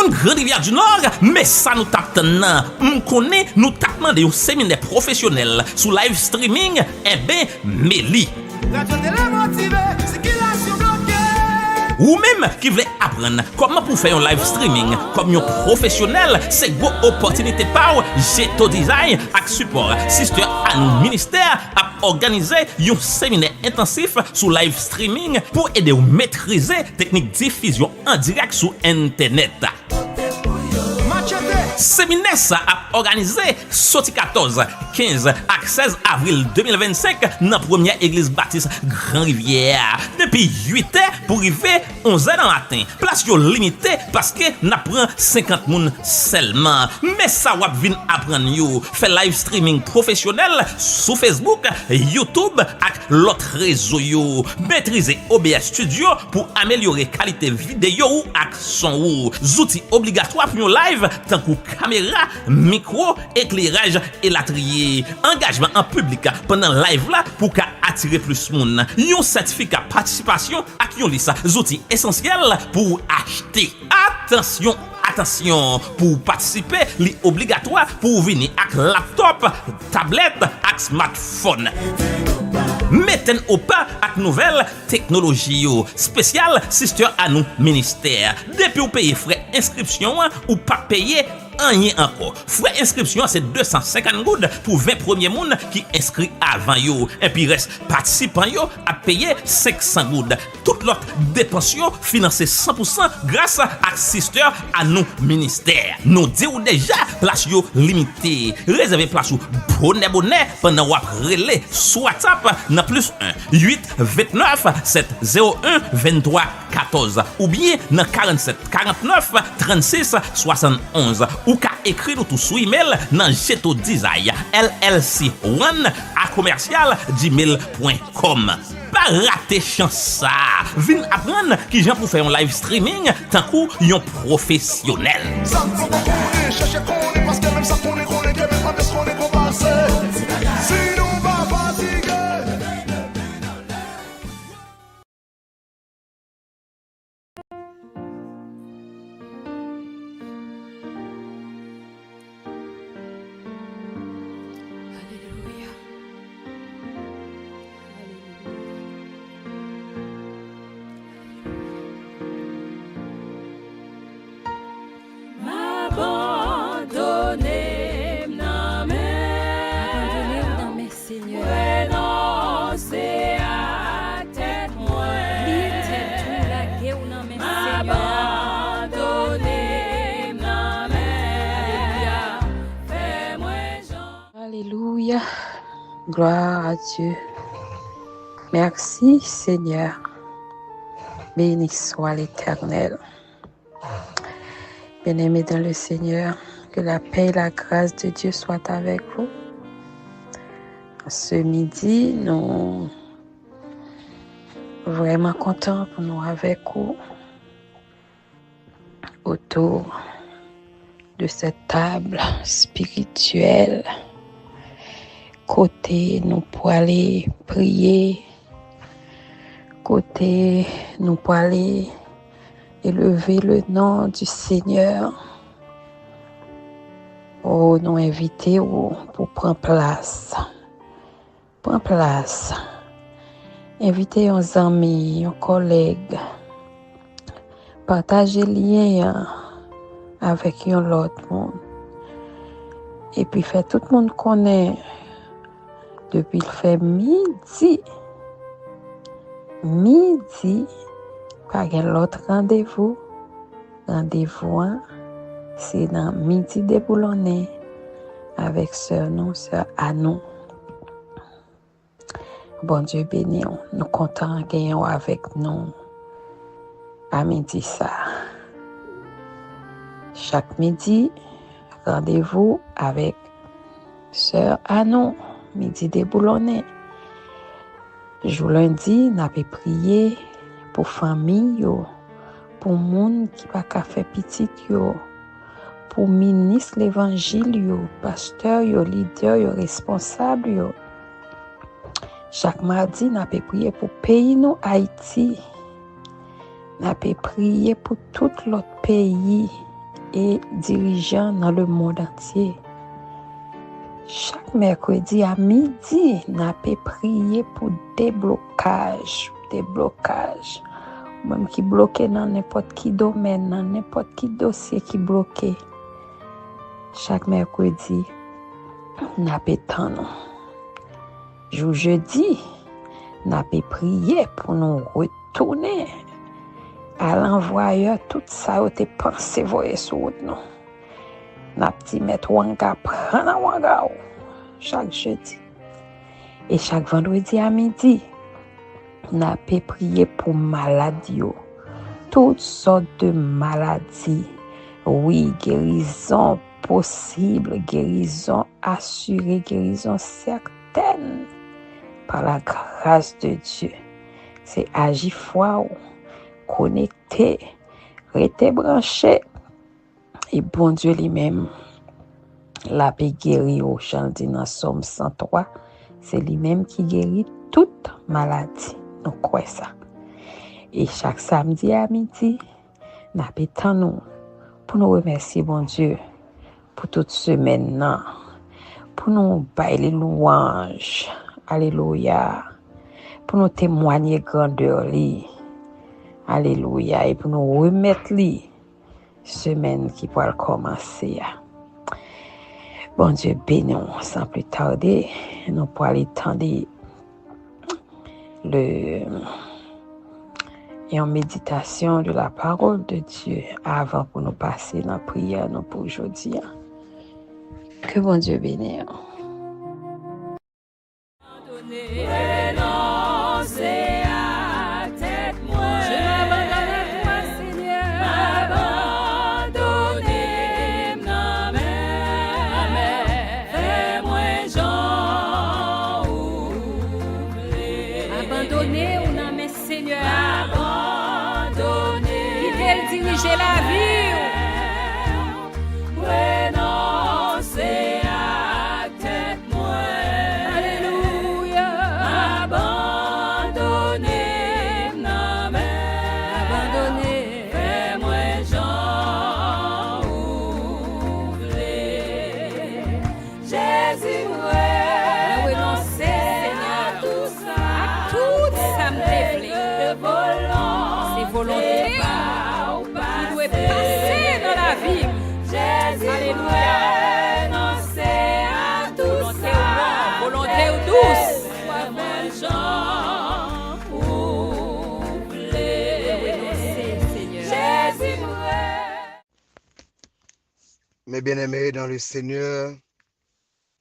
moun Grand Rivière du Nord, mais ça nous tape nan. M'konne nous tape demandé un séminaire professionnel sous live streaming, eh ben, Méli. Ou même qui veut apprendre comment pour faire un live streaming comme un professionnel, c'est une opportunité pour Jeto Design avec support Sister Anne Ministère à organiser un séminaire intensif sur live streaming pour aider à maîtriser technique diffusion en direct sur internet. Séminaire ça a organisé sorti 14, 15 et 16 avril 2025 dans la première église baptiste Grand Rivière. Depuis 8 heures pour arriver 11 heures dans le matin. Place yo limité parce que n'a prend 50 moun seulement. Mais ça va venir apprendre yo faire live streaming professionnel sur Facebook, YouTube et l'autre réseau yo. Maîtriser OBS Studio pour améliorer qualité vidéo et son ou. Outils obligatoires pour live tant que caméra, micro, éclairage et latrier. Engagement en public pendant live là pour attirer plus moun. Yon certificat participation ak yon liste outils essentiels pour acheter. Attention, pour participer, li obligatoire pour venir avec laptop, tablette et smartphone. Mettez au pas avec nouvelle technologie spéciale Sister Anou Ministère. Depuis vous payez frais inscription ou pas payer rien encore. Frais inscription c'est 250 goudes pour 20 premiers moun qui inscrit avant yo. Et puis reste participant yo à payer 500 goudes. Toute l'autre dépense financée 100% grâce à Sister Anou Ministère. Nous disons déjà place yo limitée. Réservez place ou bonnet pendant ou relais sur WhatsApp na plus 1 8 29 701 23 14 ou bien dans 47 49 36 71 ou ka écrit nous tout sous email dans Jeto Design LLC1 à commercial@gmail.com. Pas rater chance ça. Vin apprendre qui j'en pour faire un live streaming tant qu'on yon professionnel. Alléluia. Gloire à Dieu. Merci Seigneur. Béni soit l'Éternel. Bien-aimés dans le Seigneur, que la paix et la grâce de Dieu soient avec vous. Ce midi, nous sommes vraiment contents pour nous avec vous autour de cette table spirituelle. Côté nous pour aller prier, côté nous pour aller élever le nom du Seigneur. Oh, nous inviter pour prendre place. Prends place. Invitez nos amis, nos collègues. Partagez lien avec l'autre monde. Et puis fait tout le monde connaît depuis le fait midi. Pas l'autre rendez-vous. Rendez-vous, c'est dans midi déboulonné avec sœur Anou. Bon Dieu béni, nous comptons gagner avec nous à midi ça. Chaque midi, rendez-vous avec sœur Anou, midi déboulonné. Jour lundi, nous avons prié pour famille, pour moun qui pas qu'à faire petit yo, pour ministre l'évangile yo, pasteur yo, leader yo, responsable yo. Chaque mardi, nous avons prié pour pays nous Haïti. Nous avons prié pour tout l'autre pays et dirigeants dans le monde entier. Chaque mercredi à midi, n'a pas prié pour déblocage. Même qui bloqué dans n'importe qui domaine, dans n'importe qui dossier qui bloqué. Chaque mercredi, n'a pas temps. Jour jeudi, n'a pas prié pour nous retourner à l'envoyeur tout ça a été pensé voyer sur route nous. N'a petit mettre wanga prendre wanga chaque jeudi. Et chaque vendredi à midi, n'a pas prié pour maladie, toutes sortes de maladies. Oui, guérison possible, guérison assurée, guérison certaine par la grâce de Dieu. C'est agir foi, connecté, rester branché. Et bon Dieu lui-même, la paix guérit au chant dans Somme 103, c'est lui-même qui guérit toute maladie. Nous croyons ça. Et chaque samedi à midi, nous avons pour nous remercier bon Dieu pour toute semaine, pour nous bailler les louanges. Alléluia. Pour nous témoigner grandeur li. Alléluia. Et pour nous remettre li semaine qui va commencer. Bon Dieu béni, sans plus tarder, nous pourrons aller tendre en méditation de la parole de Dieu avant pour nous passer dans la prière nous pour aujourd'hui. Que bon Dieu bénisse. Diriger la vie. Renoncer à tête moi. Alléluia. Abandonner non mais. Abandonner. Fais-moi Jean ouvrir. Jésus moi. Renoncer à tout ça. À tout ça me déplaît. C'est volonté. Passer dans la vie. Jésus, Alléluia. renoncer à tout ça. Volonté ou douce. Mes bien-aimés dans le Seigneur,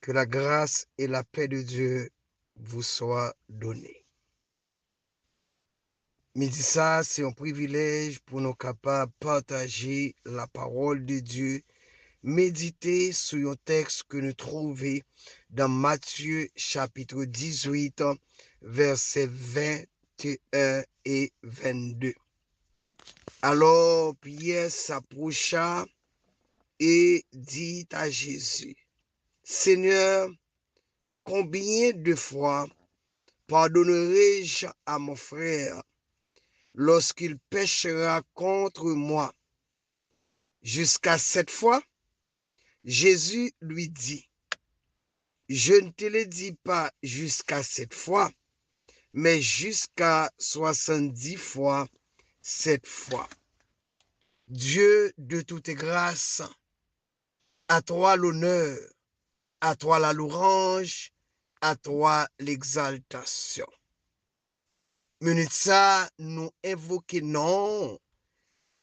que la grâce et la paix de Dieu vous soient données. Midi ça, c'est un privilège pour nous capables de partager la parole de Dieu, méditer sur un texte que nous trouvons dans Matthieu chapitre 18, versets 21 et 22. Alors Pierre s'approcha et dit à Jésus, Seigneur, combien de fois pardonnerai-je à mon frère lorsqu'il péchera contre moi? Jusqu'à 7 fois? Jésus lui dit, je ne te le dis pas jusqu'à 7 fois, mais jusqu'à 70 fois 7 fois. Dieu de toute grâce, à toi l'honneur, à toi la louange, à toi l'exaltation. Minute ça, nous invoquons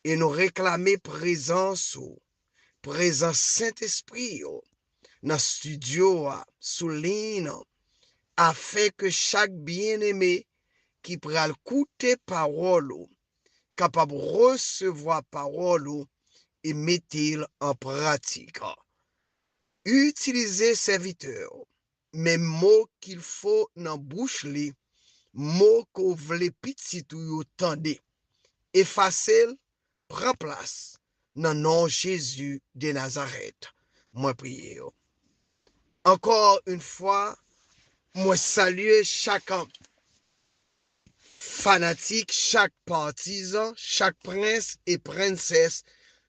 et nous réclamer présence Saint-Esprit dans le studio, sous ligne, afin que chaque bien-aimé qui pral écouter parole, capable de recevoir parole et mettre en pratique. Utilisez serviteur, mais mots qu'il faut dans bouche li, mots qu'on veut petit ou tendez. Effacer, prend place dans le nom de Jésus de Nazareth. Moi prier. Encore une fois, moi salue chaque fanatique, chaque partisan, chaque prince et princesse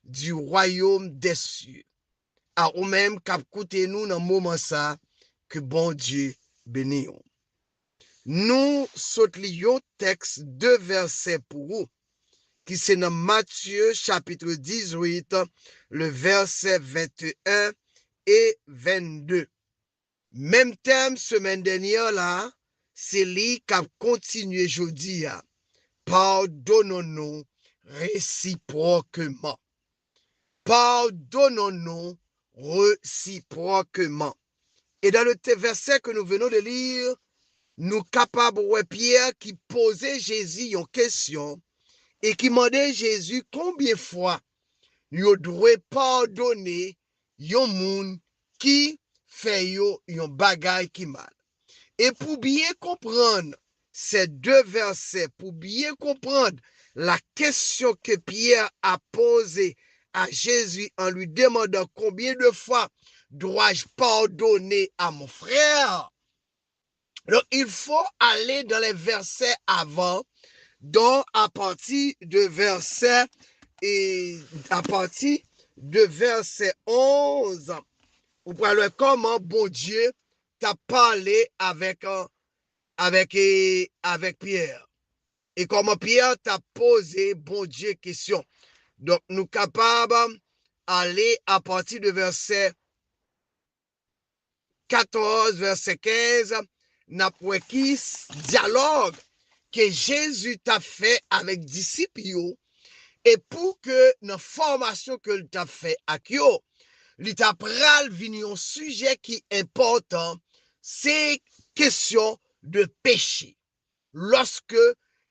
du royaume des cieux. À ou même cap coûté nous dans moment ça que bon Dieu bénisse. Nous sautons texte 2 versets pour vous qui c'est dans Matthieu chapitre 18 le verset 21 et 22. Même thème semaine dernière là, c'est lui qui a continué jeudi. Pardonnons-nous réciproquement. Pardonnons-nous réciproquement. Et dans le verset que nous venons de lire, nous capables de Pierre qui posait Jésus une question et qui demandait Jésus combien de fois nous devons pardonner yon moun qui fait yon bagay qui mal. Et pour bien comprendre ces deux versets, pour bien comprendre la question que Pierre a posée à Jésus en lui demandant combien de fois dois-je pardonner à mon frère. Donc, il faut aller dans les versets avant, donc à partir de verset 11, vous parlez comment bon Dieu t'a parlé avec Pierre. Et comment Pierre t'a posé bon Dieu question. Donc, nous sommes capables d'aller à partir de verset 14, verset 15, n'a pas qui dialogue que Jésus t'a fait avec disciples et pour que dans la formation que il t'a fait avec eux, il t'a pral venu un sujet qui est important, c'est question de péché. Lorsque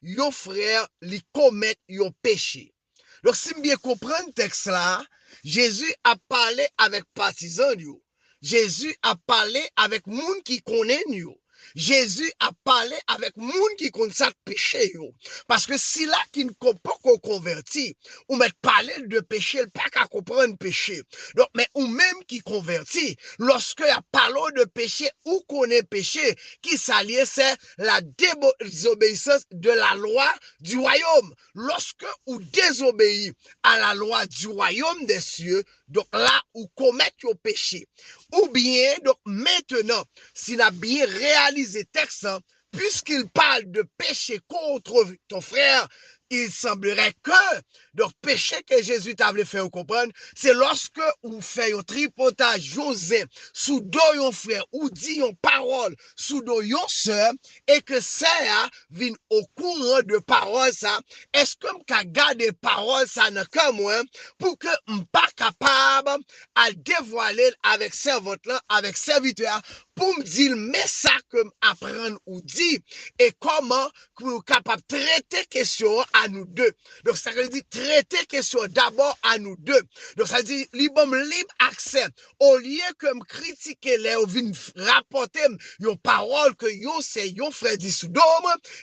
yon frère li commet yon péché. Donc si bien comprendre le texte là, Jésus a parlé avec partisans yo. Jésus a parlé avec moun qui connaît yo. Jésus a parlé avec moun qui connaît ça péché yo. Parce que si là qui ne comprend qu'on converti, ou met parler de péché, il pas qu'à comprendre péché. Donc mais ou même qui converti, lorsque y a parlé de péché ou connaît péché, qui s'allie c'est la désobéissance de la loi du royaume. Lorsque ou désobéit à la loi du royaume des cieux, donc là ou commet au péché. Ou bien, donc maintenant, s'il a bien réalisé le texte, puisqu'il parle de péché contre ton frère, il semblerait que, donc péché que Jésus t'a voulu faire comprendre, c'est lorsque vous faites un tripotage José sous dos yon frère ou dit yon parole sous dos yon sœur et que ça vient au courant de parole ça, est-ce que m'ka garde parole ça dans cœur moi pour que m'pas capable à dévoiler avec servante là, avec serviteur pour me dire mais ça que m'apprendre ou dit et comment nous capable traiter question à nous deux. Donc ça veut dire traiter question d'abord à nous deux. Donc ça veut dire libre accès au lieu que me critiquer les ou vinn rapporter yon parole que yon c'est yon frère d'Issoudom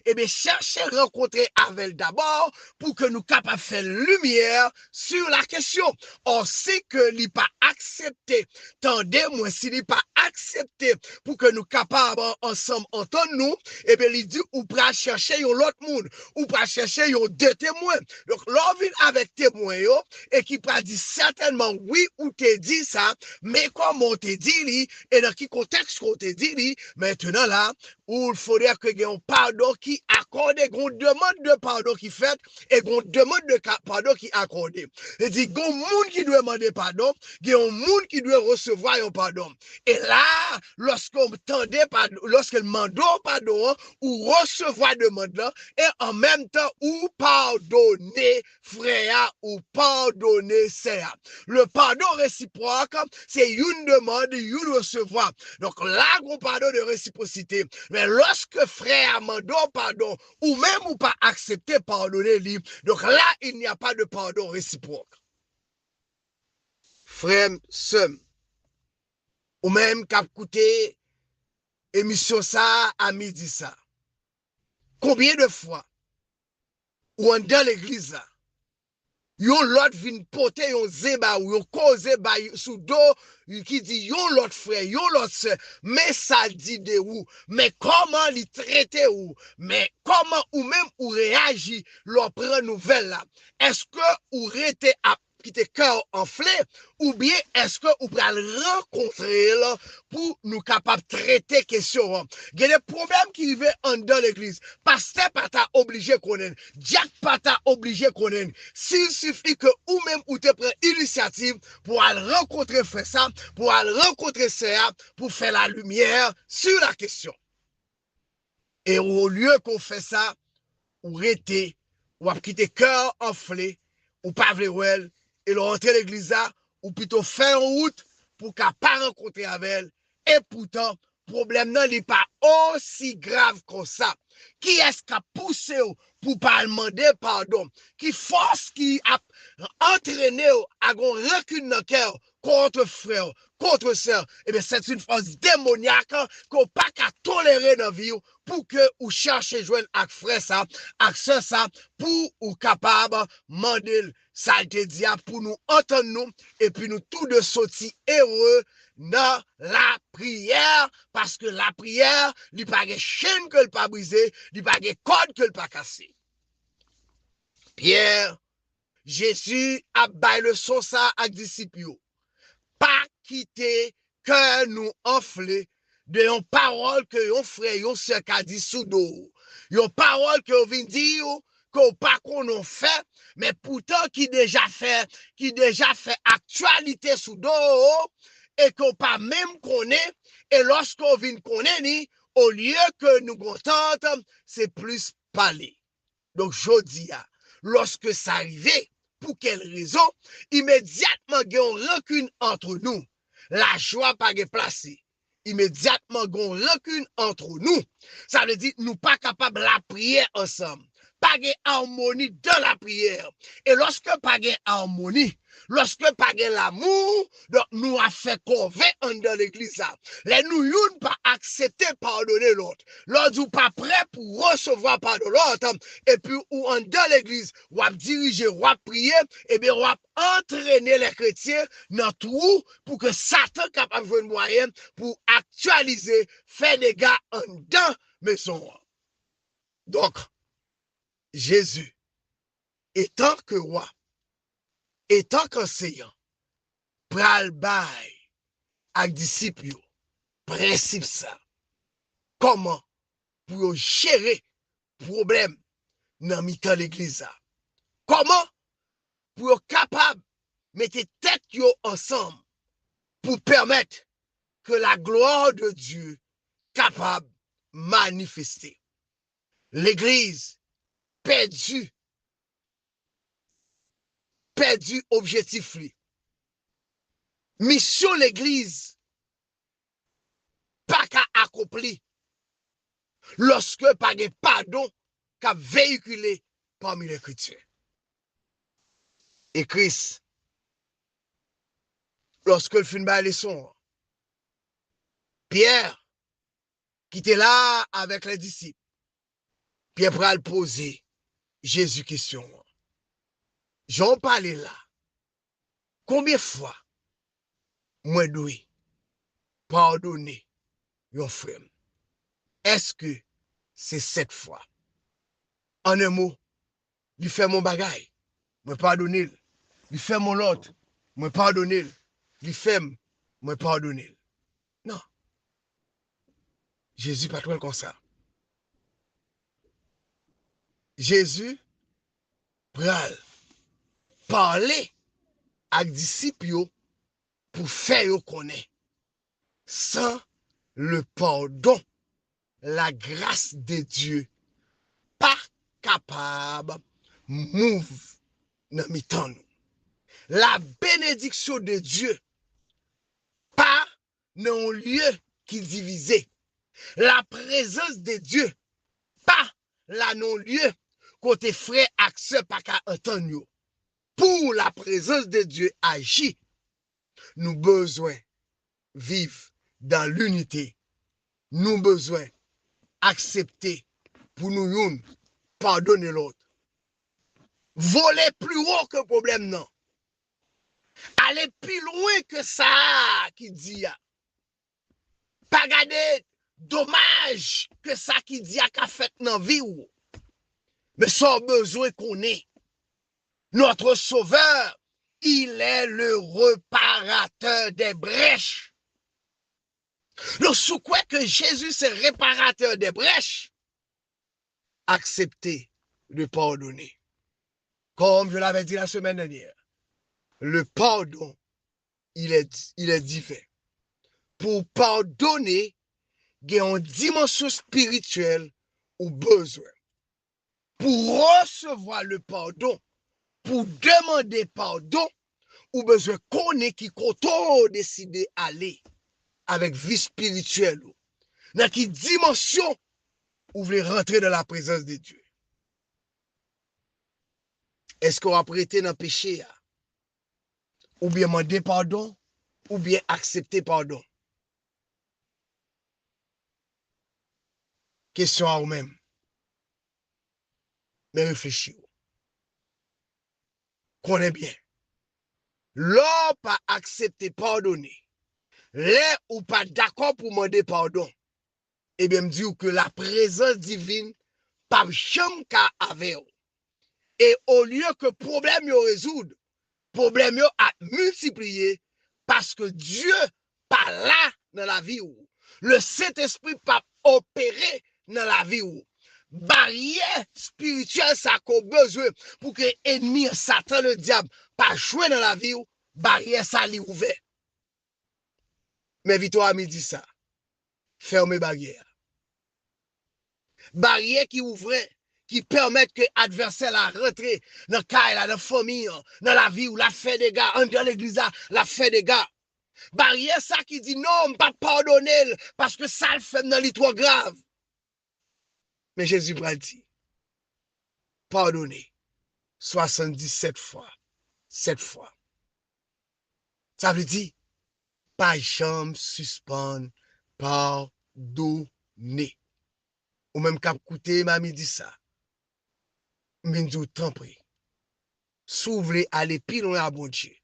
et bien chercher rencontrer avec d'abord pour que nous capable faire lumière sur la question. Or si que li pas accepté, tendez-moi si li pas accepté pour que nous capables ensemble entendre nous et bien il dit ou pas chercher yon l'autre monde ou pas chercher yon deux témoins. Donc l'envie avec témoin yo et qui pas dit certainement oui ou te dit ça mais comment on te dit li et dans quel contexte qu'on te dit li maintenant là où il faudrait que y ait un pardon qui accorde, une demande de pardon qui fait et une demande de pardon qui accorde. Il dit qu'il y a un monde qui doit demander pardon, il y a un monde qui doit recevoir un pardon. Et là, lorsqu'on tendait pardon, lorsqu'on demande pardon ou recevoir demande là, et en même temps ou pardonner frère ou pardonner sœur. Le pardon réciproque, c'est une demande, une recevoir. Donc là, on pardon de réciprocité. Mais lorsque frère mande pardon, ou même ou pas accepter pardonner lui, donc là, il n'y a pas de pardon réciproque. Frère, sœur, ou même qu'à écouter émission ça à midi ça. Combien de fois, ou en dans l'église là, yon l'autre vin pote yon zeba ou yon cause ba sous dos qui dit yon l'autre frère, yon l'autre sœur, mais ça dit de ou, mais comment li traiter ou, mais comment ou même ou réagit l'on prend nouvelle là. Est-ce que ou rete à quitter cœur enflé, ou bien est-ce que vous pouvez le rencontrer là, pour nous capables de traiter question. Il y a des problèmes qui vivent en dans l'église. Pasteur pas ta obligé connaître, Jack pas ta obligé connaître. S'il suffit que ou même ou te prend initiative pour aller rencontrer frère ça, pour aller rencontrer ça, pour faire la lumière sur la question. Et au lieu qu'on fait ça, ou rester, ou quitter cœur enflé, ou pas vrai, et le rentrer l'église là, ou plutôt faire en route pour qu'elle pas rencontrer avec elle. Et pourtant, problème n'est pas aussi grave que ça. Qui est-ce qui a poussé pour pas demander pardon? Qui force qui a entraîné à un recul dans le cœur contre frère, contre sœur? Eh bien, c'est une force démoniaque qu'on n'a pas qu'à tolérer dans la vie pour que vous cherchez joindre avec frère ça, avec sœur ça, pour ou capable demander ça te dit pour nous entendre nous et puis nous tous de sortir heureux dans la prière, parce que la prière, il n'y a pas de chaîne que le pas brisé, il n'y a pas de code que le pas cassé. Pierre, Jésus a baillé le son ça à disciples. Pas quitter que nous enflé de yon parole que yon frère, yon sœur a dit sous dos. Yon parole que yon vient dire qu'on pas qu'on fait, mais pourtant qui déjà fait actualité sous dos et qu'on pas même connaît, et lorsqu'on vient connaître, au lieu que nous contente, c'est plus parler. Donc, je dis, lorsque ça arrivait, pour quelle raison, immédiatement, il y a un rancune entre nous. La joie pas placée. Immédiatement, il y a un rancune entre nous. Ça veut dire, nous pas capables de la prier ensemble. Pas de harmonie dans la prière. Et lorsque pas de harmonie, lorsque pas de l'amour, donc nous a fait convaincre dans l'église. Les nous n'ont pas accepté pardonner l'autre. Lorsque pas prêt pour recevoir pardon l'autre, et puis ou en dans l'église, ou à diriger, ou à prier, et bien ou à entraîner les chrétiens dans tout pour que Satan capable de jouer un moyen pour actualiser, faire des gars en dans maison. Donc, Jésus, étant que roi, étant qu'enseignant, pral bay ak disciples, principe ça. Comment pour gérer problème dans mi-temps l'église? Comment pour capable mettre tête yo ensemble pour permettre que la gloire de Dieu capable manifester? L'église perdu objectif li. Mission l'église pas qu'à accompli lorsque pas de pardon qu'a véhiculé parmi les chrétiens. Et Christ, lorsque le fin ba leçon, Pierre qui était là avec les disciples, Pierre pral poser Jésus question. J'en parlais là. Combien de fois moi dois pardonner yon frère? Est-ce que c'est 7 fois? En un mot, il fait mon bagay, moi pardonner. Il fait mon l'autre, moi pardonner. Il fait moi pardonner. Non. Jésus pas trop comme ça. Jésus pral parler avec disciples pour faire connaître. Sans le pardon, la grâce de Dieu pas capable move dans mi-temps. La bénédiction de Dieu pas dans un lieu qui divisé. La présence de Dieu pas là non-lieu côté frère ak sœur pas qu'à entendre. Pour la présence de Dieu agit, nous besoin vivre dans l'unité. Nous besoin accepter pour nous pardonner l'autre. Voler plus haut que problème non. Aller plus loin que ça qui dit. Pas garder dommage que ça qui dit a fait dans vie ou. Mais sans besoin qu'on ait. Notre sauveur il est le réparateur des brèches. Donc, sous quoi que Jésus c'est réparateur des brèches, acceptez de pardonner. Comme je l'avais dit la semaine dernière, le pardon, il est divin. Pour pardonner, il y a une dimension spirituelle ou besoin. Pour recevoir le pardon, pour demander pardon, ou besoin connaître qui compte décider aller avec vie spirituelle. Dans quelle dimension vous voulez rentrer dans la présence de Dieu? Est-ce qu'on va prêter dans le péché? Ou bien demander pardon, ou bien accepter pardon? Question à vous-même. Mais réfléchissez. Connaissez bien. L'homme pas accepter pardonner. Là ou pas d'accord pour demander pardon. Eh bien, me dit que la présence divine pas jamais qu'à avec. Et au lieu que problème yo résoudre, problème yo a multiplié parce que Dieu pas là dans la vie ou. Le Saint-Esprit pas opéré dans la vie ou. Barrière spirituelle ça qu'on besoin pour que ennemi Satan le diable pas jouer dans la vie ou, barrière ça li ouvert. Mais Victoire me dit ça. Fermez barrière. Barrière qui ouvrait, qui permettent que l'adversaire la rentre dans le cas, dans la famille, dans la vie où la fait des gars, dans l'église, la fait des gars. Barrière ça qui dit non, pas pardonner parce que ça le fait dans l'histoire grave. Mais Jésus a dit, pardonnez 77 fois, 7 fois. Ça veut dire, pas jamais suspendre, pardonner. Ou même qu'à écouter, mamie dit ça. Mais nous t'en prie. S'ouvrir à l'épi, on a bon Dieu.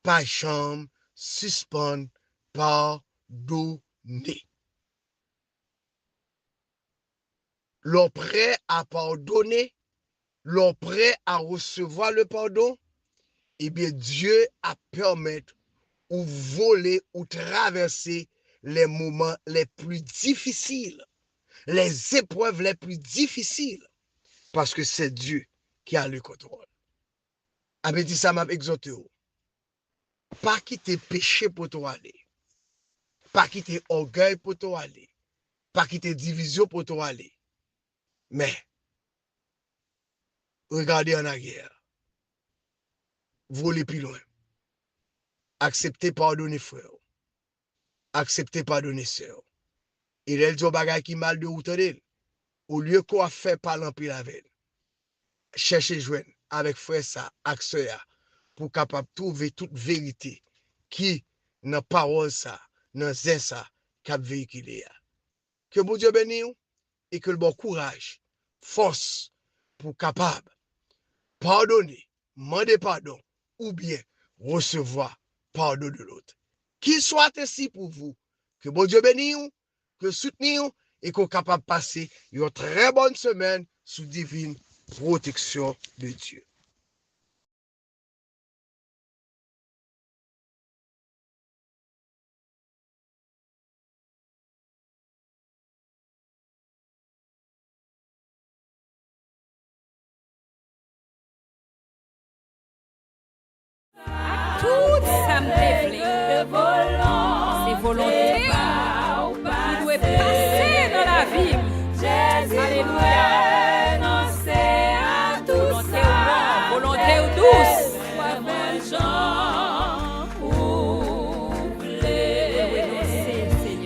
Pas chambre, suspendre, pardonner. L'on prêt à pardonner, l'on prêt à recevoir le pardon, eh bien Dieu a permettre ou voler ou traverser les moments les plus difficiles, les épreuves les plus difficiles, parce que c'est Dieu qui a le contrôle. Avec dit ça m'a exhorté. Pas quitter péché pour toi aller. Pas quitter orgueil pour toi aller. Pas quitter division pour toi aller. Mais, regardez en arrière. Voler plus loin. Acceptez pardonner frère. Acceptez pardonner sœur. Et elle dit au bagay qui mal de route d'elle. Au lieu qu'on fait par l'empire la veille. Cherchez joindre avec frère ça, avec sœur, pour capable trouver toute vérité qui dans parole ça, dans zin ça, cap véhiculer. Que bon Dieu bénisse et que le bon courage, force pour capable pardonner, demander pardon ou bien recevoir pardon de l'autre. Qu'il soit ainsi pour vous. Que bon Dieu bénisse, que soutenir et qu'on capable passer une très bonne semaine sous divine protection de Dieu. Tout ça me déplaît. C'est volonté. Vous devez passer dans la vie. Alléluia. Volonté ou douce.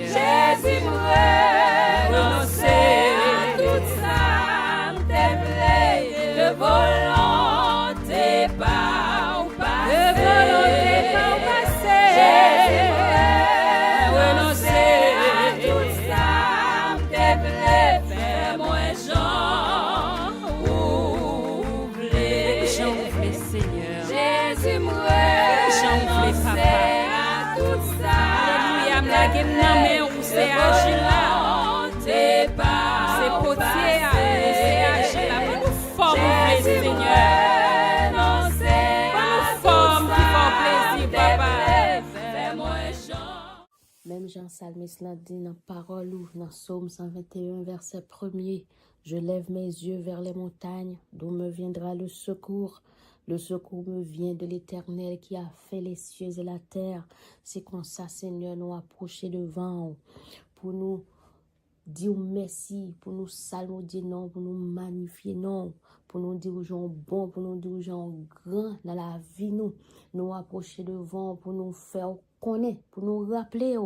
Jésus m'a renoncé à tout ça, me plaît, de volonté pas ou passé. De volonté pas ou passé. Jésus m'a renoncé à tout ça, me plaît, fais-moi Jean ouvler. Jean ouvler, Seigneur. Jésus m'a Jean ouvler, renoncé Papa. à tout ça. Alléluia, m'la gen nan men ou c'est agir là. C'est pas C'est potier, c'est agir là. Pour nous former, Seigneur. non, c'est Comme Jean Salmiste l'a dit dans parole ou dans Psaume 121, verset 1er, je lève mes yeux vers les montagnes, d'où me viendra le secours. Le secours me vient de l'Éternel qui a fait les cieux et la terre. C'est comme ça, Seigneur, nous approcher devant pour nous dire merci, pour nous saluer non, pour nous magnifier non, pour nous dire aux gens bons, pour nous dire aux gens grands dans la vie nous approcher devant pour nous faire connaître, pour nous rappeler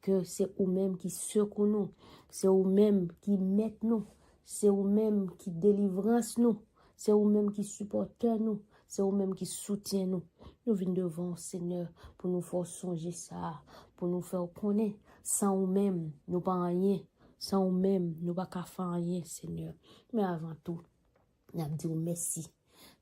que c'est eux-mêmes qui secourent nous, c'est eux-mêmes qui mettent nous, c'est eux-mêmes qui délivrance nous, c'est eux-mêmes qui supportent nous, c'est eux-mêmes qui soutiennent nous. Nous venons devant Seigneur pour nous faire songer ça, pour nous faire connaître. Sans eux-mêmes, nous pas rien. Sans eux-mêmes, nous pas faire rien, Seigneur. Mais avant tout, nous disons merci.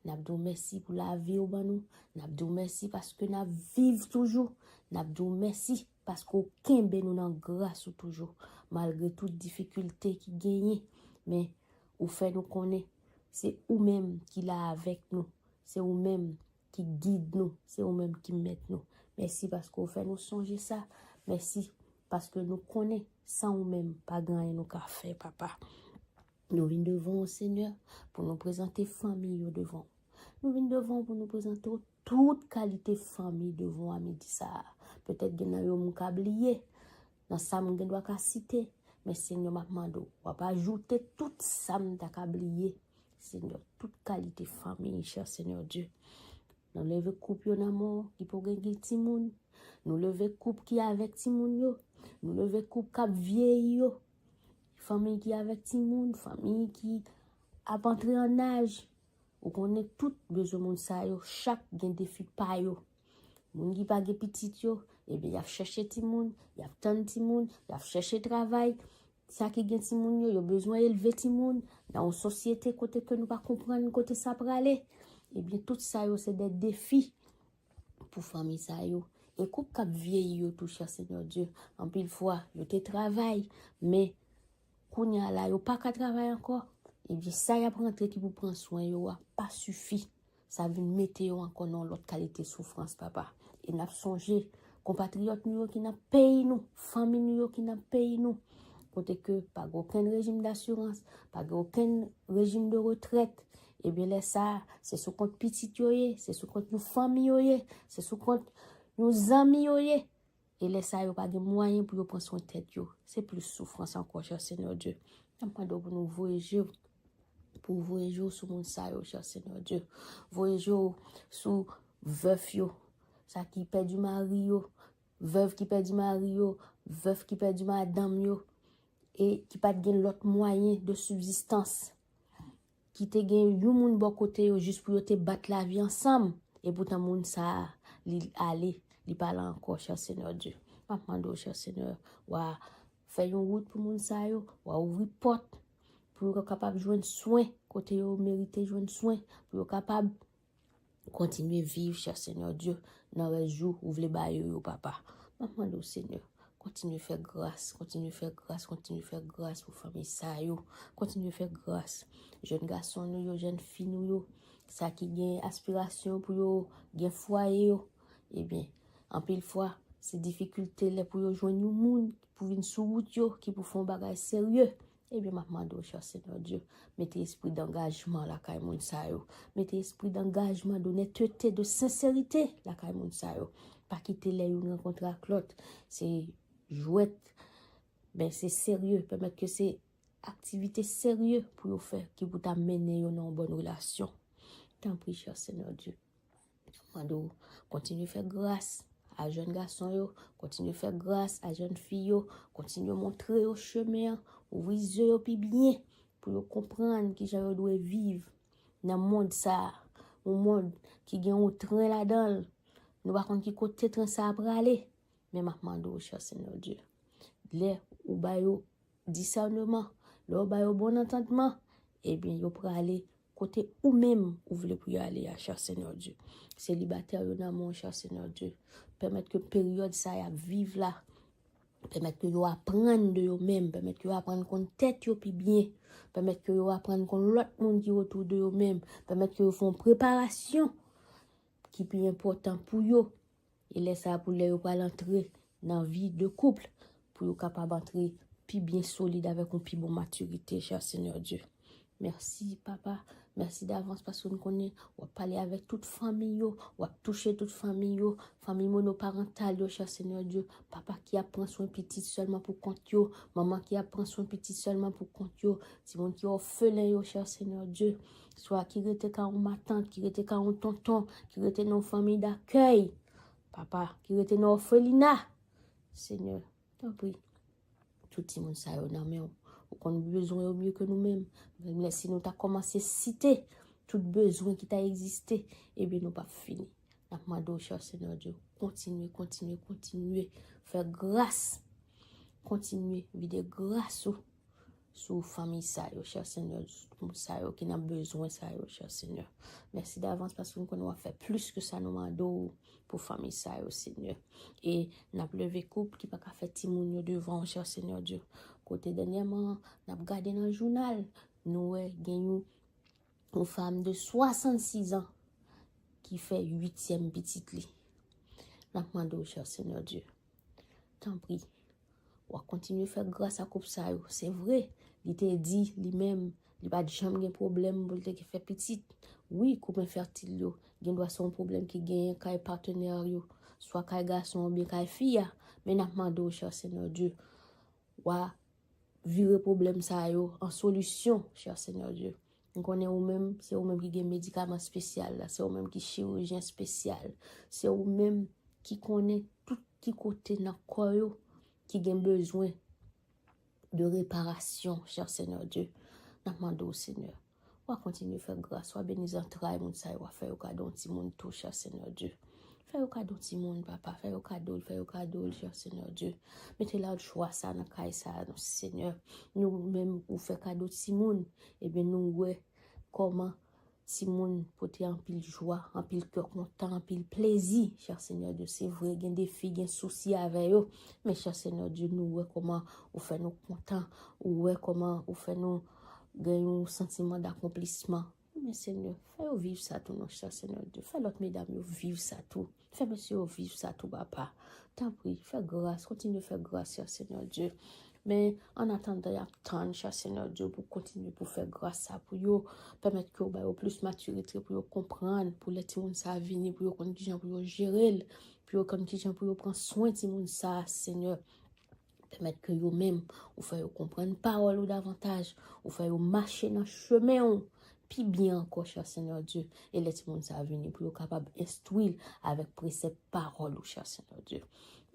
Nous disons merci pour la vie au ban nous. Nous disons merci parce que nous vivons toujours. Nous disons merci parce qu'aucun ben nous dans grâce toujours, malgré toutes difficultés qui gagnent. Mais au fait nous connaît, c'est eux-mêmes qui là avec nous. C'est eux-mêmes qui guident nous. C'est eux-mêmes qui mettent nous. Merci parce qu'au fait nous songer ça. Merci parce que nous connaissons sans eux-mêmes pas gagner nos cafés, papa. Nous venons devant Seigneur pour nous présenter famille devant. Nous venons devant pour nous présenter toute qualité famille devant à midi ça. Peut-être que nous avons oublié. Dans ça, nous doit citer. Mais Seigneur m'a demandé, on va pas ajouter toute ça oublié. Seigneur, toute qualité famille, cher Seigneur Dieu. Nous levons coupe yon amour qui pour gagner timoun. Nous levons coupe qui avec timoun yo. Nous levons coupe cap vieille yo. Famille qui avec timoun, famille qui a entré en âge. Ou connaît tout besoin moun sa yo, chaque gen défi pa yo. Moun qui pa gen petit yo, eh bien y a cherché timoun, y a tant timoun, y a cherché travail. Ça qui gen timoun yo, y a besoin élever timoun dans une société côté que nous pas comprendre côté ça pour aller. Eh bien tout ça yo c'est des défis pour famille ça yo. Et coupe cap vieille yo tout cher Seigneur Dieu. En pile fois, yo te travail, mais kounya la yo pas qu'à travailler encore. Et bien ça y a rentré qui vous prend soin yo pas suffit. Ça vient mettre yo encore dans l'autre qualité souffrance papa. Et n'a songé compatriotes nous qui n'a payé nous, famille nous qui n'a payé nous. Côté que pas aucun régime d'assurance, pas aucun régime de retraite. Et bien là ça, c'est sous compte petit yoye, c'est sous compte nos familles yoye, c'est sous compte nos amis yoye. Et là ça yo pas de moyens pour prendre soin de tête yo. C'est plus souffrance encore cher Seigneur Dieu. Pour nous voyager pour voyager sous mon sa yo cher Seigneur Dieu. Voyager sous veuf yo, ça qui perd du mari yo, veuve qui perd du mari yo, veuf qui perd du madame yo et qui pas gen l'autre moyen de subsistance. Qui te gen yon moun bon côté yo juste pour te battre la vie ensemble et pourtant moun ça li aller li parle encore cher Seigneur Dieu. Pas mando cher Seigneur, wa faire une route pour moun sa yo, wa ouvrir porte pour être capable de joindre soin côté yo mériter joindre soin pour être capable continuer vivre cher Seigneur Dieu dans les jours où vous voulez bailler yo papa. Pas mando Seigneur, continue faire grâce, continue faire grâce, continue faire grâce pour famille sa yo, continue faire grâce jeune garçon nous yo, jeune fille nous yo, ça qui gagne aspiration pour yo, gagne foyer yo. Eh bien, en pile fois, ces difficultés là pour yo joindre moun pour venir sur route yo qui pour font bagage sérieux. Eh bien, ma demande au cher Seigneur Dieu, mettez esprit d'engagement la kay moun sa yo, mettez esprit d'engagement, d'honnêteté, de sincérité la kay moun sa yo. Pas quitter les yon rencontre avec l'autre, c'est jouette, ben c'est sérieux, permettre que c'est activité sérieux pour vous faire qui vous t'amener dans une bonne relation. Tant pis cher Seigneur Dieu. Mando continue faire grâce à jeune garçon yo, continue faire grâce à jeune fille yo, continue montrer au chemin, ouvrir les yeux puis bien pour comprendre qui j'avais doit vivre dans monde ça, un monde qui gagne au train là-dedans. Nous pas contre qui côté train ça pour aller, mais m'a mando cher Seigneur Dieu. Les ou ba yo discernement, le ba yo bon entendement, et bien yo pour aller côté ou même où vous voulez pour y aller à cher Seigneur Dieu. Célibataire yo dans mon cher Seigneur Dieu. Permettre que période ça y a vivre là. Permettre que yo apprendre de yo même, permettre que yo apprendre qu'on tête yo puis bien, permettre que yo apprendre qu'on l'autre monde qui autour de yo même, permettre que yo font préparation qui plus important pour yo. Et laisse ça pour les yo pas l'entrer dans la vie de couple pour être capable d'entrer puis bien solide avec une plus bonne maturité, cher Seigneur Dieu. Merci, papa. Merci d'avance parce que nous connaissons, on va parler avec toute famille, on va toucher toute famille monoparentale, cher Seigneur Dieu. Papa qui apprend soin petit seulement pour compte, maman qui apprend soin petit seulement pour compte, si mon qui est orphelin, cher Seigneur Dieu. Soit qui était quand on m'attend, qui était quand on tonton, qui était dans famille d'accueil. Papa, qui était dans orphelinat. Seigneur, t'en prie. Tout le monde ça dans main. On a besoin au mieux que nous-mêmes. Mais si nous avons commencé à citer tout besoin qui t'a existé, eh bien nous pas fini. Nous demandons, cher Seigneur Dieu, continuez. Faire grâce. Continuez, vider grâce sur famille ça, cher Seigneur, ça qui n'a besoin ça, cher Seigneur. Merci d'avance parce que nous avons fait plus que ça nous demandons pour famille ça, Seigneur. Et nous avons levé couple qui pas fait timoun devant, cher Seigneur Dieu. Côté dernièrement, nous avons regardé dans le journal, nous avons une femme de 66 ans qui fait 8e petite lit. Nous demandons, cher Seigneur Dieu, t'en prie, on va continuer à faire grâce à couple ça. C'est vrai, il t'a dit lui-même, il pas jamais de problème pour le qui fait petite. Oui, couple infertile yo, il doit son problème qui gagne quand partenaire yo, soit quand garçon ou bien quand fille, mais n'a demandé cher Seigneur Dieu, wa virer problème ça yo en solution, cher Seigneur Dieu. On connaît ou même, c'est ou même qui gagne médicament spécial là, c'est ou même qui chirurgien spécial, c'est ou même qui connaît tout qui côté dans corps yo qui a besoin de réparation, cher Seigneur Dieu. Nous demandons au Seigneur. On va continuer à faire grâce. On va bénir en travail, on va faire au cadeau de monde tout, cher Seigneur Dieu. Fais au cadeau de monde, papa. Fais au cadeau, cher Seigneur Dieu. Mettez là le choix, ça, dans le ça, Seigneur. Nous-mêmes, pour faire cadeau de monde, eh bien, nous, ouais, comment Simone pote en pile joie, en pile cœur content, en pile plaisir, cher Seigneur Dieu. C'est vrai, il y a des filles, il y a des soucis avec eux. Mais cher Seigneur Dieu, nous, ouais, comment on fait nous contents, ou ouais, comment on fait nous gagner un sentiment d'accomplissement. Mais Seigneur, fais-nous vivre ça tout, non, cher Seigneur Dieu. Fais l'autre mesdames vivre ça tout. Fais monsieur vivre ça tout, papa. T'en prie, fais grâce, continue de faire grâce, cher Seigneur Dieu. Mais en attendant, il y a tant, cher Seigneur Dieu, pour continuer, pour faire grâce à pour vous, permettre que vous ayez plus maturité, pour vous comprendre, pour les gens ça venir, pour vous connaître qui gens pour vous gérer, pour vous connaître qui gens pour vous prendre soin de gens ça, Seigneur. Permettre que vous-même, vous fassiez comprendre parole ou davantage, vous fassiez marcher dans le chemin, puis bien encore, cher Seigneur Dieu, et les gens ça venir, pour vous capable d'instruire avec précepte parole, cher Seigneur Dieu.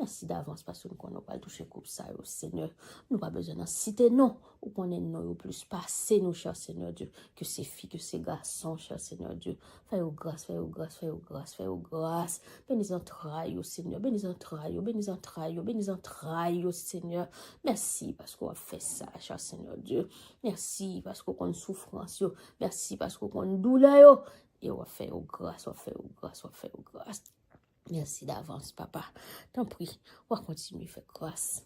Merci d'avance parce que nous n'avons pas touché comme ça, Seigneur. Nous n'avons pas besoin d'en citer non. Ou qu'on ait non plus passé, nous, cher Seigneur Dieu. Que ces filles, que ces garçons, cher Seigneur Dieu. Fais-vous grâce, fais-vous grâce, fais-vous grâce, fais-vous grâce. Bénis entrailles, Seigneur. Bénis entrailles, bénis entrailles, bénis entrailles, Seigneur. Merci parce qu'on a fait ça, cher Seigneur Dieu. Merci parce qu'on a une souffrance. Merci parce qu'on a une douleur. Et on va faire grâce, on va faire grâce, on va faire grâce. Merci d'avance, papa. T'en prie, on va continuer à faire grâce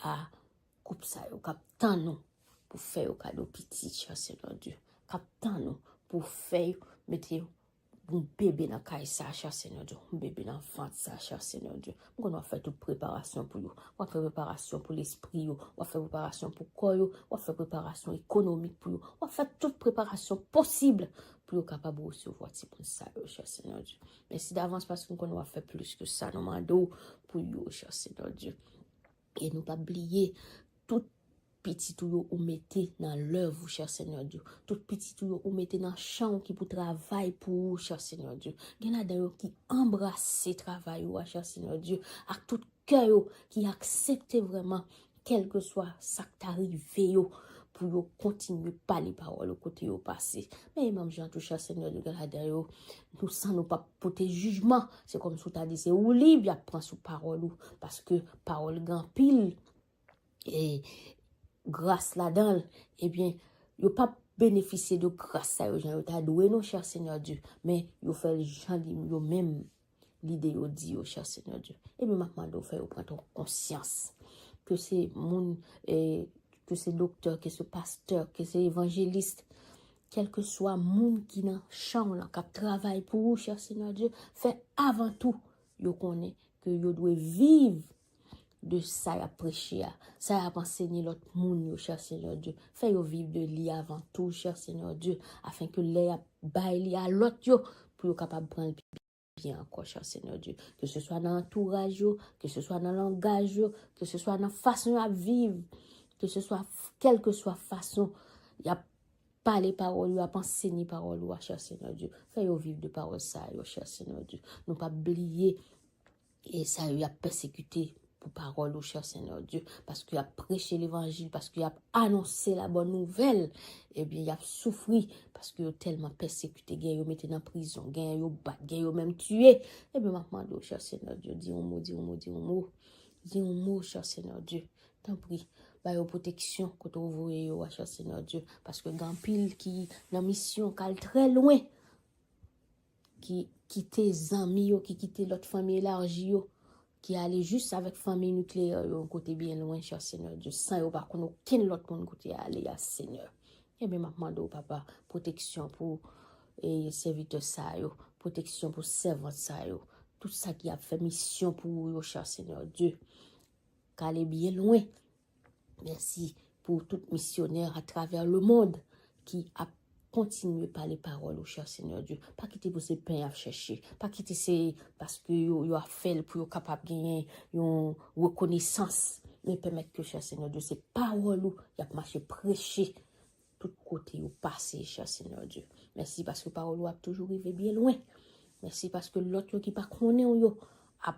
à coupe ça, au captant nous, pour faire au cadeau petit, cher Seigneur Dieu. Captant nous, pour faire, mettez un bébé dans la ça, cher Seigneur Dieu. Un bébé dans l'enfant, ça, cher Seigneur Dieu. On va faire toute préparation pour vous. On va faire préparation pour l'esprit, on va faire préparation pour le corps, on va faire préparation économique pour vous. On va faire toute préparation possible pour vous capable de recevoir pour ça, cher Seigneur Dieu. Merci d'avance parce qu'on va faire plus que ça, nous demandons pour vous, cher Seigneur Dieu. Et nous pas oublier tout petit tout ou mettez dans l'œuvre, cher Seigneur Dieu. Tout petit tout ou mettez dans le champ qui pour travail pour cher Seigneur Dieu. Il y en a d'ailleurs qui embrassent travail, cher Seigneur Dieu, avec tout cœur, qui acceptent vraiment, quel que soit ça qui t'arrive, pour continuer à parler paroles au côté au passé. Mais même Jean tout cher Seigneur Dieu, d'ailleurs, nous sans nous pas porter jugement. C'est comme si tu as dit, c'est ou libre, il prend sous parole, parce que parole grand pile, et grâce là-dedans, eh bien, yo pas bénéficier de grâce ça yo t'a doué non cher Seigneur Dieu, mais yo fait les gens yo même l'idée yo dit au cher Seigneur Dieu. Et bien maintenant do faire prendre conscience que c'est mon que c'est docteur, que c'est pasteur, que c'est évangéliste, quel que soit monde qui dans champ là qui travaille pour vous cher Seigneur Dieu, fait avant tout yo connaît que yo doit vivre de ça y a prêché, ça y a enseigné l'autre monde, cher Seigneur Dieu. Fais yo vivre de lui avant tout, cher Seigneur Dieu, afin que les bail à l'autre yo pour capable prendre bien encore, cher Seigneur Dieu. Que ce soit dans l'entourage, que ce soit dans le langage, que ce soit dans la façon à vivre, que ce soit, quelle que soit façon, il y a pas les paroles, il y a enseigner paroles, cher Seigneur Dieu. Fais-yo vivre de paroles ça, cher Seigneur Dieu. Ne pas oublier, et ça, il y a persécuté pour parole, cher Seigneur Dieu, parce qu'il a prêché l'évangile, parce qu'il a annoncé la bonne nouvelle, eh bien, il a souffert, parce qu'il a tellement persécuté, il a mis en prison, il a battu, il a même tué. Eh bien, maintenant, cher Seigneur Dieu, dis un mot, dis un mot, dis un mot. Dis un mot, cher Seigneur Dieu. T'en prie, bah yo protection quand on voit yo, cher Seigneur Dieu, parce que grand pile qui dans mission qui très loin, qui quitte amis yo, qui quitte l'autre famille élargie yo, qui allait juste avec famille nucléaire yo côté bien loin, cher Seigneur Dieu, sans yo par contre aucun l'autre monde côté aller à Seigneur. Et bien maintenant papa, protection pour serviteur ça yo, protection pour servant ça yo, tout ça qui a fait mission pour yo, cher Seigneur Dieu. Aller bien loin. Merci pour tout missionnaire à travers le monde qui a continué par les paroles au cher Seigneur Dieu. Pas quitter pour ses pains à chercher. Pas quitter c'est parce que yo a fait pour capable gagner une reconnaissance. Mais permettre que cher Seigneur Dieu, ces paroles où y a marché prêcher tout côté ou passer cher Seigneur Dieu. Merci parce que parole a toujours arrivé bien loin. Merci parce que l'autre qui pas connaît yo a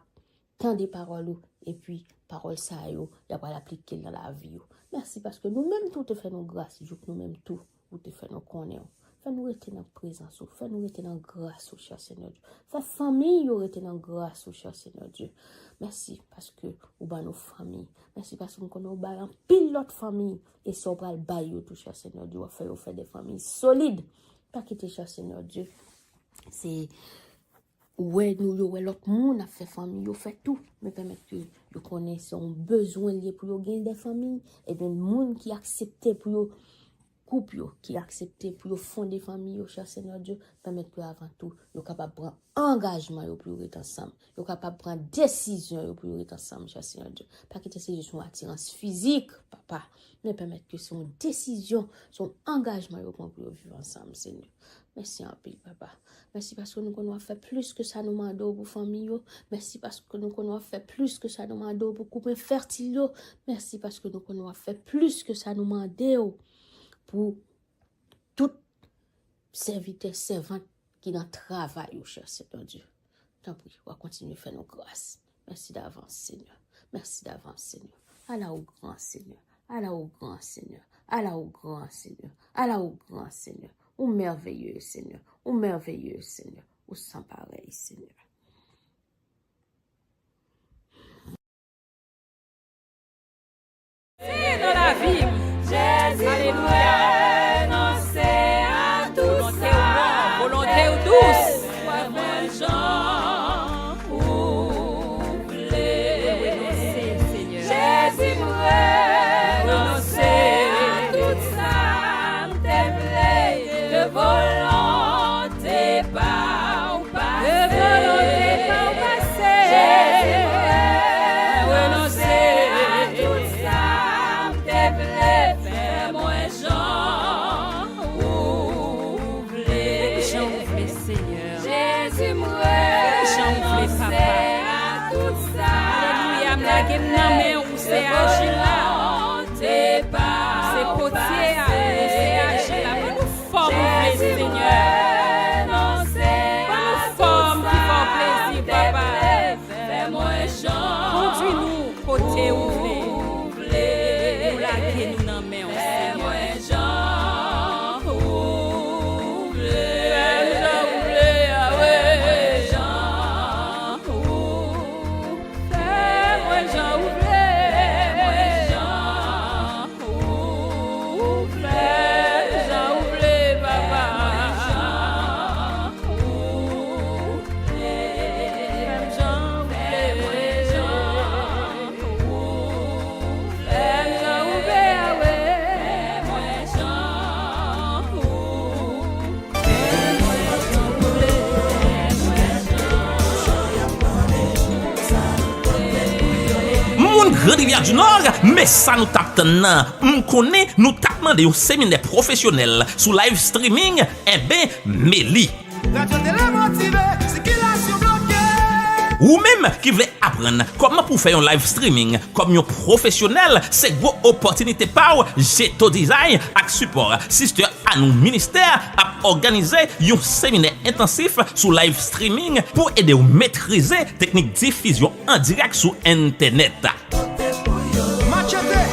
tant des paroles et puis parole ça yo y a pas l'appliquer dans la vie yo. Merci parce que nous-mêmes tout te fait nos grâce, nous-mêmes tout ou te fait nos connaître. Fais nous rester dans présence, fais nous rester dans grâce au cher Seigneur Dieu. Fais famille yo rester dans grâce au cher Seigneur Dieu. Merci parce que ou ba nos familles. Merci parce que nous connaissons ba en pile l'autre famille et so pral ba yo tout cher Seigneur Dieu, faire des familles solides. Pas quitter cher Seigneur Dieu. C'est ouais nous yo l'autre monde a fait famille yo fait tout mais permettre que yo connaisse son besoin lié pour yo gagner des familles et bien monde qui accepter pour yo couple yo qui accepter pour yo fonder famille yo cher Seigneur Dieu permettre que avant tout yo capable prendre engagement yo pour être ensemble yo capable prendre décision yo pour être ensemble cher Seigneur Dieu pas quitter c'est juste une attirance physique papa mais permettre que son décision son engagement yo pour vivre ensemble Seigneur. Merci en pile, papa. Merci parce que nous connaissons faire plus que ça nous demande pour famille. Merci parce que nous connaissons faire plus que ça nous demande pour couper fertile. Merci parce que nous connaissons faire plus que ça nous demande pour tout serviteur, servante qui dans travail, cher Seigneur Dieu. Tant pis, on va continuer à faire nos grâces. Merci d'avance, Seigneur. Merci d'avance, Seigneur. Allah au grand Seigneur. Allah au grand Seigneur. Allah au grand Seigneur. Allah au grand Seigneur. Ou merveilleux, Seigneur. Ou merveilleux, Seigneur. Ou sans pareil, Seigneur. C'est dans la vie. Jésus, alléluia. Non, c'est à tout ça. Volonté ou douce. Jésus, non, c'est à tout ça. De volonté pas ou passer. De volonté pas ou passer. Jésus, renoncer à tout ça. Te plaît, fais-moi Jean ouvler. Jean ouvler, Seigneur. Jésus, Jean ouvler, papa. à tout ça. Alléluia, m'lage m'name ou c'est agir là. C'est pas C'est potier à ou c'est agir là. Pas nous forme ouvler, Seigneur. non, c'est Pas nous forme qui font plaisir, papa. fais-moi Jean Conduis-nous côté ouvler. Nous lage nous dans main, Seigneur. fais-moi Jean ouvler. Fais-moi Jean ouvler. Grande-Rivière du Nord, mais ça nous tape nan. M'konne nous tape demandé un séminaire professionnel sous live streaming, eh ben, Méli. Ou même qui veut apprendre comment pour faire un live streaming comme un professionnel, c'est gros opportunité pour Jeto Design avec support Sister Anou Ministère a organisé un séminaire intensif sur live streaming pour aider à maîtriser technique diffusion en direct sur internet.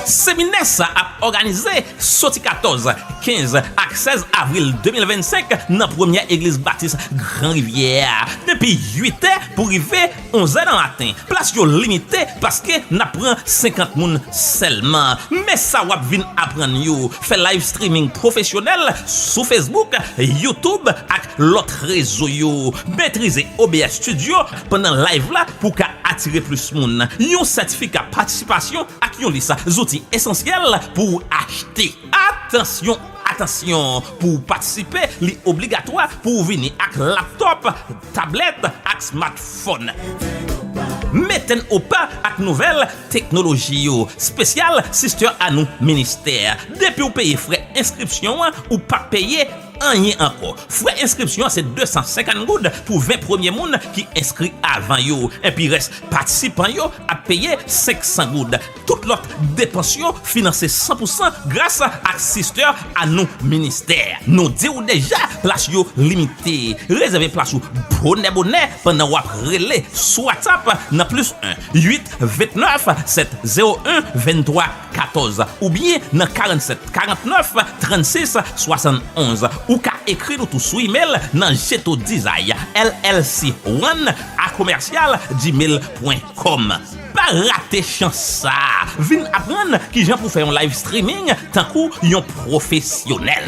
Séminaire ça a organisé sorti 14, 15 et 16 avril 2025 dans la première église baptiste Grand-Rivière. Depuis 8 heures pour arriver 11 heures dans le matin. Place yo limitée parce que n'a prend 50 moun seulement. Mais ça va venir apprendre yo faire live streaming professionnel sur Facebook, YouTube et l'autre réseau yo. Maîtriser OBS Studio pendant live là pour attirer plus moun. Yon certificat participation ak yon liste outils essentiels pour acheter. Attention, pour participer, li obligatoire pour venir avec laptop, tablette et smartphone. Mettez au pas avec nouvelle technologie spécial Sister Anou Ministère. Depuis vous payez frais inscription ou pas payer rien encore. Frais inscription c'est 250 goudes pour 20 premiers moun qui inscrit avant yo. Et puis reste participant yo à payer 500 goudes. Toute l'autre dépense financée 100% grâce à Sister Anou Ministère. Nous disons déjà place yo limitée. Réservez place ou bonnet pendant ou relais sur WhatsApp na plus 1 8 29 701 23 14 ou bien dans 47 49 36 71 ou ka écrit nous tout sous email dans Jeto Design LLC1 à commercial@gmail.com. Pas rater chance ça. Vin apprendre qui gens pour faire un live streaming tant qu'on yon professionnel.